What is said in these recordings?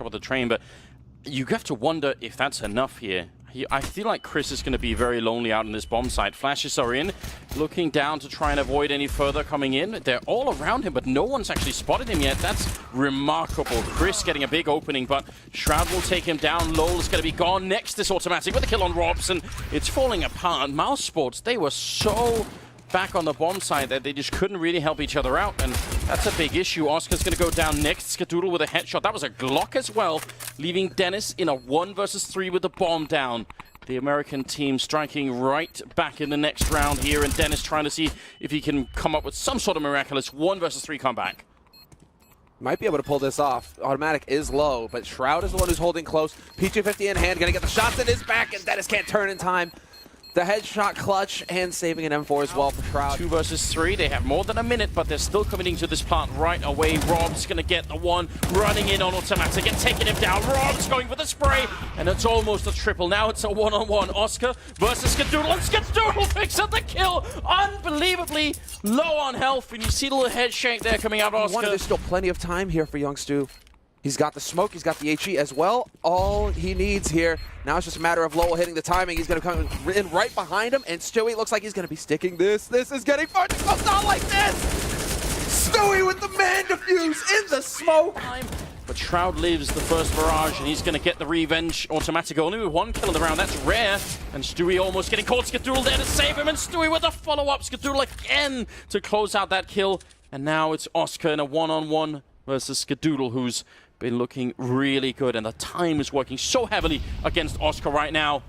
up the train, but you have to wonder if that's enough here. I feel like Chris is going to be very lonely out in this bomb site. Flashes are in, looking down to try and avoid any further coming in. They're all around him, but no one's actually spotted him yet. That's remarkable. Chris getting a big opening, but Shroud will take him down. Lol is going to be gone. Next is Automatic with a kill on Robson. It's falling apart. Mouse Sports, they were so back on the bomb side that they just couldn't really help each other out, and that's a big issue. Oscar's going to go down next. Skadoodle with a headshot. That was a Glock as well, leaving Dennis in a 1 versus 3 with the bomb down. The American team striking right back in the next round here, and Dennis trying to see if he can come up with some sort of miraculous 1 versus 3 comeback. Might be able to pull this off. Automatic is low, but Shroud is the one who's holding close. PG-50 in hand, going to get the shots in his back, and Dennis can't turn in time. The headshot clutch and saving an M4 as well for Shroud. 2 versus 3. They have more than a minute, but they're still committing to this plant right away. Rob's going to get the one, running in on Automatic and taking him down. Rob's going for the spray, and it's almost a triple. Now it's a one-on-one. Oscar versus Skadoodle, and Skadoodle picks up the kill. Unbelievably low on health, and you see the little head shake there coming out of Oscar. There's still plenty of time here for young Stu. He's got the smoke, he's got the HE as well. All he needs here, now it's just a matter of Lowell hitting the timing. He's going to come in right behind him, and Stewie looks like he's going to be sticking this. This is getting fun. Oh, not like this! Stewie with the man defuse in the smoke. But Shroud lives the first barrage, and he's going to get the revenge. Automatic only with 1 kill in the round. That's rare. And Stewie almost getting caught. Skadoodle there to save him, and Stewie with a follow-up. Skadoodle again to close out that kill. And now it's Oscar in a one-on-one versus Skadoodle, who's been looking really good, and the time is working so heavily against Oscar right now.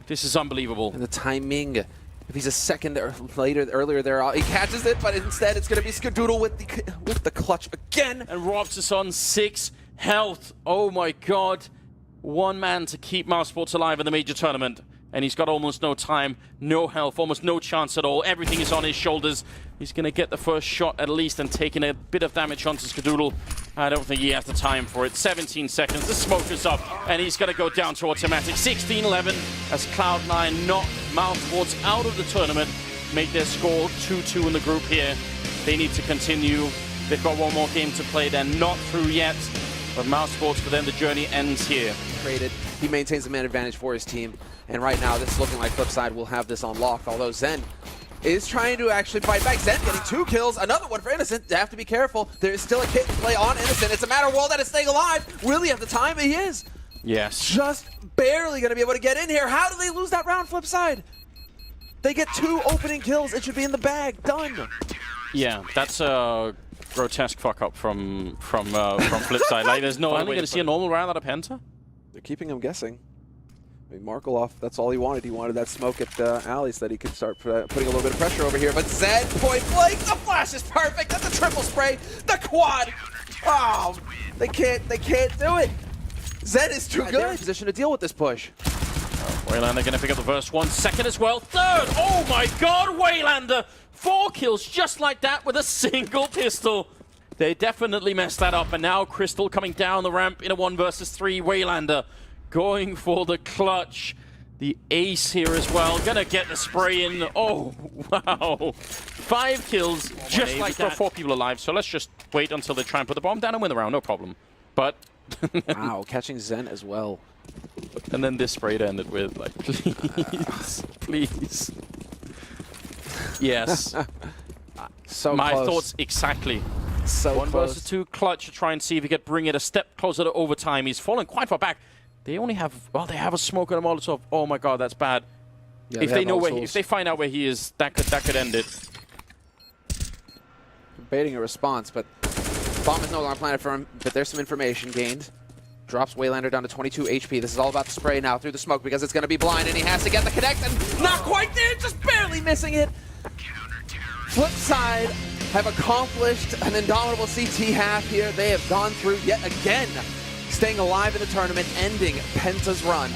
This is unbelievable. And the timing, if he's a second or earlier there, he catches it, but instead it's going to be Skadoodle with the clutch again. And Robs is on 6 health. Oh my god. 1 man to keep Mouse Sports alive in the major tournament. And he's got almost no time, no health, almost no chance at all. Everything is on his shoulders. He's going to get the first shot at least, and taking a bit of damage onto Skadoodle. I don't think he has the time for it. 17 seconds, the smoke is up, and he's going to go down to Automatic. 16-11 as Cloud9 knock Mouse Sports out of the tournament, make their score 2-2 in the group here. They need to continue. They've got 1 more game to play. They're not through yet, but Mouse Sports, for them, the journey ends here. Traded. He maintains the man advantage for his team. And right now, this is looking like Flipside will have this on lock, although Zen is trying to actually fight back. Zen getting 2 kills, another one for Innocent. They have to be careful. There is still a kit in play on Innocent. It's a matter of Wall that is staying alive. Will he have the time? He is. Yes. Just barely going to be able to get in here. How do they lose that round, Flipside? They get 2 opening kills. It should be in the bag. Done. Yeah, that's a grotesque fuck up from Flipside. Like, there's no way going to see a normal round out of Penta. They're keeping him guessing. I mean, Markaloff, that's all he wanted. He wanted that smoke at alley so that he could start putting a little bit of pressure over here. But Zed, point blank, the flash is perfect. That's a triple spray. The quad. Oh, they can't do it. Zed is too good. They're in position to deal with this push. Waylander going to pick up the first one. Second as well. Third. Oh my god, Waylander. 4 kills just like that with a single pistol. They definitely messed that up. And now Crystal coming down the ramp in a 1 versus 3. Waylander going for the clutch. The ace here as well. Gonna get the spray in. Oh, wow. 5 kills just like that. 4 people alive. So let's just wait until they try and put the bomb down and win the round. No problem. But wow, catching Zen as well. And then this spray to end it with, like, please, please. Yes. So my close. thoughts exactly. So 1 versus 2 clutch to try and see if he could bring it a step closer to overtime. He's fallen quite far back. They only have, well, they have a smoke and a Molotov. Oh my god, that's bad. Yeah, if they know where, if they find out where he is, that could end it. Debating a response, but bomb is no longer planted for him. But there's some information gained. Drops Waylander down to 22 HP. This is all about the spray now through the smoke because it's going to be blind, and he has to get the connect, and not quite there, just barely missing it. Flipside have accomplished an indomitable CT half here. They have gone through yet again, staying alive in the tournament, ending Penta's run.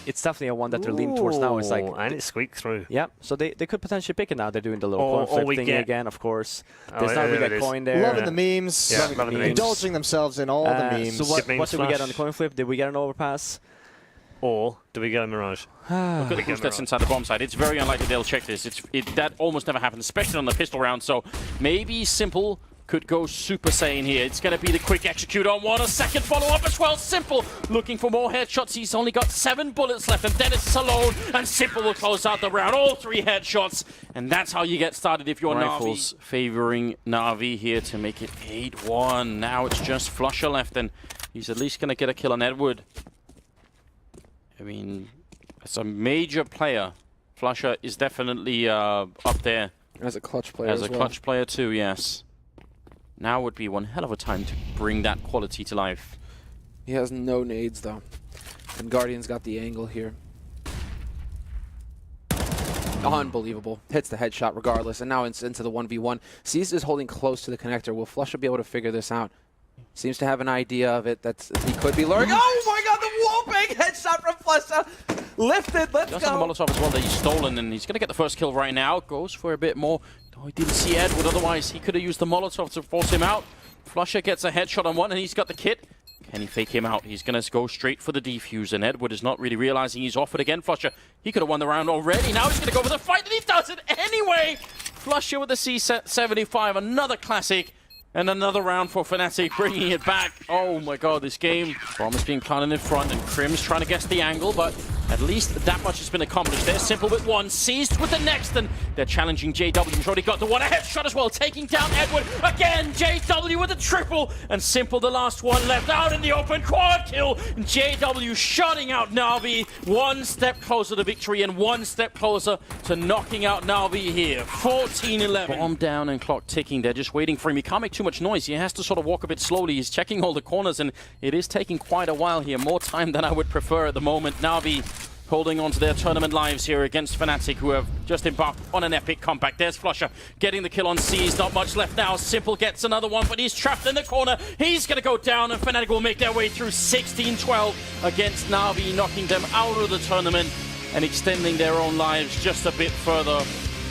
It's definitely a one that they're leaning towards now. It's like, and it squeaked through. Yeah, so they could potentially pick it now. They're doing the little coin flip thing again, of course. There's not really a coin there. Loving the memes. Yeah, loving the memes. Indulging themselves in all the memes. So what did we get on the coin flip? Did we get an overpass? Or do we get a Mirage? Look at the push that's inside the bomb site. It's very unlikely they'll check this. That almost never happens, especially on the pistol round. So maybe Simple could go Super Saiyan here. It's going to be the quick execute on one. A second follow-up as well. Simple looking for more headshots. He's only got 7 bullets left, and Dennis is alone, and Simple will close out the round. All 3 headshots, and that's how you get started if you're Rifles Na'Vi. Favoring Na'Vi here to make it 8-1. Now it's just Flusher left, and he's at least going to get a kill on Edward. I mean, as a major player, Flusher is definitely up there. As a clutch player As as a well. clutch player too, yes. Now would be one hell of a time to bring that quality to life. He has no nades, though. And Guardian's got the angle here. Unbelievable. Hits the headshot regardless, and now it's into the 1v1. Seized is holding close to the connector. Will Flusher be able to figure this out? Seems to have an idea of it. He could be luring. Oh my god, the whooping headshot from Flusher! Lifted, let's Just go! on the Molotov as well that he's stolen, and he's going to get the first kill right now. Goes for a bit more. Oh, he didn't see Edward, otherwise he could have used the Molotov to force him out. Flusher gets a headshot on one, and he's got the kit. Can he fake him out? He's going to go straight for the defuse, and Edward is not really realizing he's offered again. Flusher, he could have won the round already. Now he's going to go for the fight, and he does it anyway! Flusher with the C75, another classic. And another round for Fnatic, bringing it back. Oh my god, this game. Bomb is being planted in front, and Crim's trying to guess the angle, but at least that much has been accomplished. They're Simple with one, Seized with the next, and they're challenging JW, who's already got the one. A headshot as well, taking down Edward. Again, JW with a triple, and Simple the last one left out in the open. Quad kill, and JW shutting out Na'Vi. One step closer to victory, and one step closer to knocking out Na'Vi here. 14-11. Bomb down and clock ticking. They're just waiting for him. He can't make too much noise. He has to sort of walk a bit slowly. He's checking all the corners, and it is taking quite a while here. More time than I would prefer at the moment. Na'Vi holding on to their tournament lives here against Fnatic, who have just embarked on an epic comeback. There's Flusher getting the kill on Seized. Not much left now. Simple gets another one, but he's trapped in the corner. He's going to go down, and Fnatic will make their way through 16-12 against Na'Vi, knocking them out of the tournament and extending their own lives just a bit further.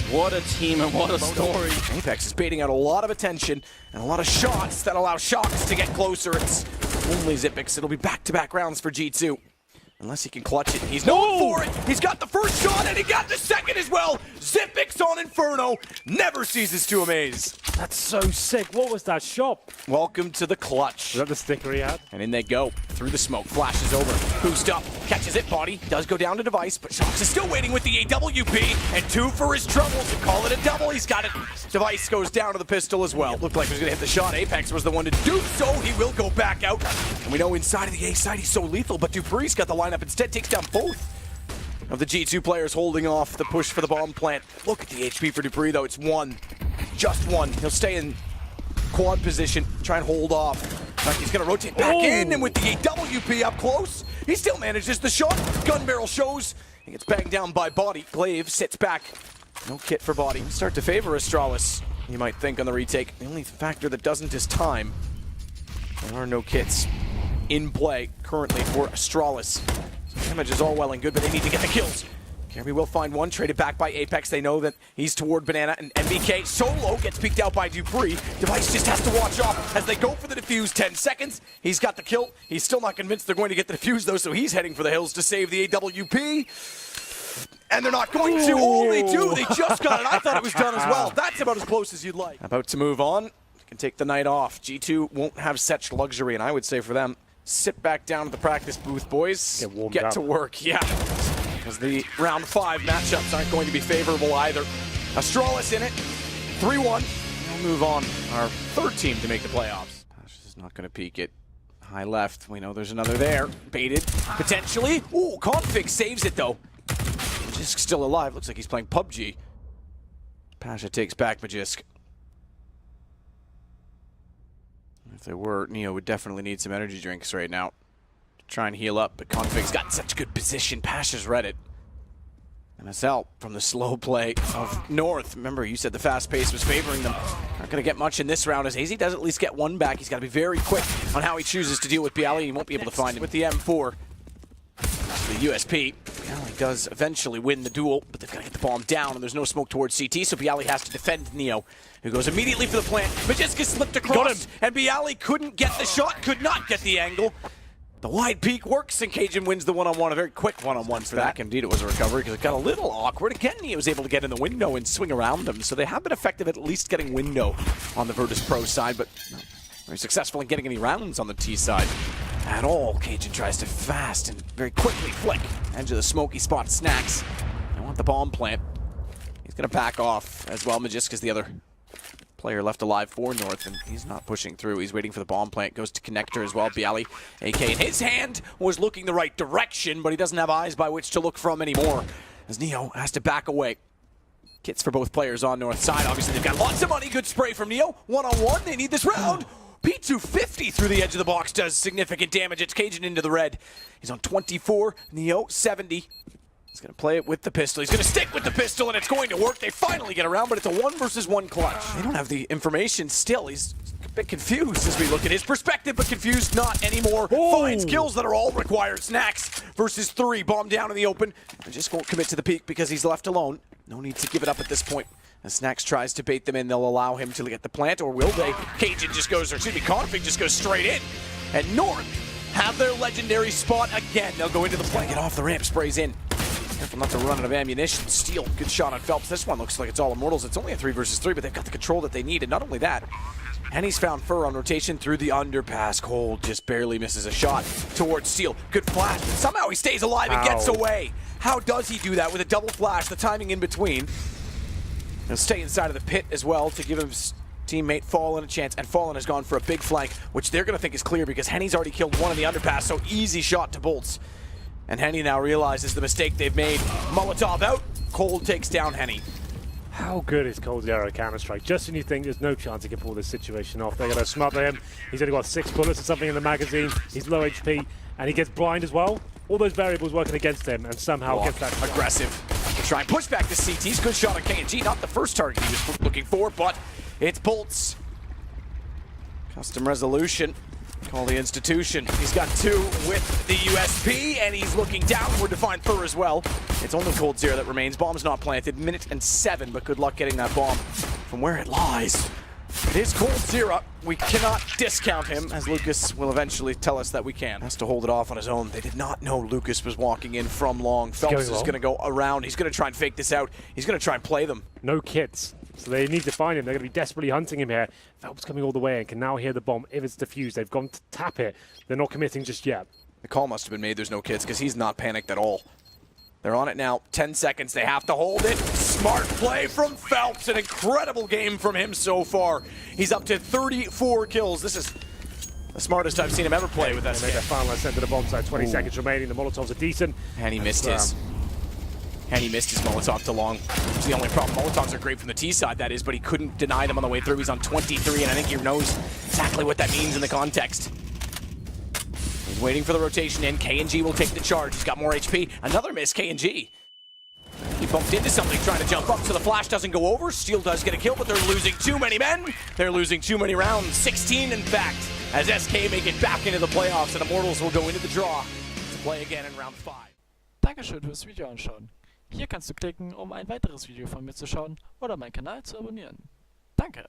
What a team and what a story. Apex is baiting out a lot of attention and a lot of shots that allow Shocks to get closer. It's only Xyp9x. It'll be back-to-back rounds for G2. Unless he can clutch it. He's known for it. He's got the first shot and he got the second as well. Xyp9x on Inferno. Never ceases to amaze. That's so sick. What was that shot? Welcome to the clutch. Is that the sticker he had? And in they go. Through the smoke. Flashes over. Boost up. Catches it. Body. Does go down to Device. But Shocks is still waiting with the AWP. And 2 for his trouble to call it a double. He's got it. Device goes down to the pistol as well. It looked like he was going to hit the shot. Apex was the one to do so. He will go back out. And we know inside of the A side he's so lethal. But Dupree's got the lineup instead. Takes down both of the G2 players holding off the push for the bomb plant. Look at the HP for Dupree though. It's 1. Just 1. He'll stay in quad position. Try and hold off. Like he's going to rotate back in. And with the AWP up close, he still manages the shot. Gun barrel shows. He gets banged down by Body. Glaive sits back. No kit for Body. Start to favor Astralis, you might think, on the retake. The only factor that doesn't is time. There are no kits in play currently for Astralis. So damage is all well and good, but they need to get the kills. Kirby will find one, traded back by Apex. They know that he's toward Banana, and MBK solo gets peeked out by Dupree. Device just has to watch off as they go for the defuse. 10 seconds. He's got the kill. He's still not convinced they're going to get the defuse though, so he's heading for the hills to save the AWP. And they're not going to. Oh, they do. They just got it. I thought it was done as well. That's about as close as you'd like. About to move on. Can take the night off. G2 won't have such luxury, and I would say for them, sit back down at the practice booth, boys. Get to work. Yeah. Because the round 5 matchups aren't going to be favorable either. Astralis in it. 3-1. We'll move on. Our 3rd team to make the playoffs. Pash is not going to peek it. High left. We know there's another there. Baited. Potentially. Ooh, Config saves it, though. Magisk still alive. Looks like he's playing PUBG. Pasha takes back Magisk. If there were, Neo would definitely need some energy drinks right now to try and heal up, but Config's got such good position. Pasha's read it. MSL from the slow play of North. Remember, you said the fast pace was favoring them. Not going to get much in this round as AZ does at least get one back. He's got to be very quick on how he chooses to deal with Bialy. He won't be able to find him with the M4. The USP. Bialy does eventually win the duel, but they've got to get the bomb down, and there's no smoke towards CT, so Bialy has to defend Neo, who goes immediately for the plant. Magisk slipped across, and Bialy couldn't get the shot, could not get the angle. The wide peak works, and Cajun wins the one-on-one. A very quick one-on-one for that. Indeed, it was a recovery because it got a little awkward. Again, he was able to get in the window and swing around them, so they have been effective at least getting window on the Virtus Pro side, but not very successful in getting any rounds on the T side at all. Cajun tries to fast and very quickly flick. Edge of the smoky spot, Snacks. I want the bomb plant. He's going to back off as well. Magiska's the other player left alive for North, and he's not pushing through. He's waiting for the bomb plant. Goes to connector as well. Bialy, AK in his hand, was looking the right direction, but he doesn't have eyes by which to look from anymore, as Neo has to back away. Kits for both players on North side. Obviously, they've got lots of money. Good spray from Neo. One-on-one. They need this round. P250 through the edge of the box does significant damage. It's Cajun into the red. He's on 24. Neo, 70. He's going to play it with the pistol. He's going to stick with the pistol, and it's going to work. They finally get around, but it's a 1-versus-1 clutch. They don't have the information still. He's a bit confused as we look at his perspective, but confused not anymore. Finds kills that are all required. Snacks versus 3. Bomb down in the open. And just won't commit to the peak because he's left alone. No need to give it up at this point. As Snacks tries to bait them in, they'll allow him to get the plant, or will they? Cajun just goes, or excuse me, Config just goes straight in. And North have their legendary spot again. They'll go into the plant. Get off the ramp, sprays in. Careful not to run out of ammunition. Steal, good shot on Phelps. This one looks like it's all Immortals. It's only a 3-versus-3, but they've got the control that they need. And not only that, and he's found Fur on rotation through the underpass. Cold just barely misses a shot towards Steel. Good flash. Somehow he stays alive and gets away. How does he do that with a double flash? The timing in between. He'll stay inside of the pit as well to give his teammate Fallen a chance. And Fallen has gone for a big flank, which they're going to think is clear because Henny's already killed one in the underpass. So easy shot to Bolts. And Henny now realizes the mistake they've made. Molotov out. Cold takes down Henny. How good is Cold's Arrow Counter-Strike? Just when you think there's no chance he can pull this situation off, they're going to smother him. He's only got 6 bullets or something in the magazine. He's low HP, and he gets blind as well. All those variables working against him, and somehow gets that shot. Aggressive. Try and push back to CT's. Good shot on KNG. Not the first target he was looking for, but it's Bolts. Custom resolution. Call the institution. He's got 2 with the USP, and he's looking downward to find Fur as well. It's only Cold Zero that remains. Bomb's not planted. 1:07, but good luck getting that bomb from where it lies. It is Cold Zero. We cannot discount him, as Lucas will eventually tell us that we can. Has to hold it off on his own. They did not know Lucas was walking in from long. Phelps is going to go around. He's going to try and fake this out. He's going to try and play them. No kits. So they need to find him. They're going to be desperately hunting him here. Phelps coming all the way and can now hear the bomb if it's defused. They've gone to tap it. They're not committing just yet. The call must have been made. There's no kits because he's not panicked at all. They're on it now. 10 seconds. They have to hold it. Smart play from Phelps. An incredible game from him so far. He's up to 34 kills. This is the smartest I've seen him ever play with that. They made their final ascent to the bomb site. 20 seconds remaining. The Molotovs are decent. And he missed his. And he missed his Molotov to long. Which is the only problem. Molotovs are great from the T side, that is, but he couldn't deny them on the way through. He's on 23, and I think he knows exactly what that means in the context. He's waiting for the rotation in. KNG will take the charge. He's got more HP. Another miss, KNG. He bumped into something trying to jump up, so the flash doesn't go over. Steel does get a kill, but they're losing too many men. They're losing too many rounds. 16, in fact, as SK make it back into the playoffs, and Immortals will go into the draw to play again in round 5. Dankeschön fürs Video anschauen. Hier kannst du klicken, um ein weiteres Video von mir zu schauen oder meinen Kanal zu abonnieren. Danke!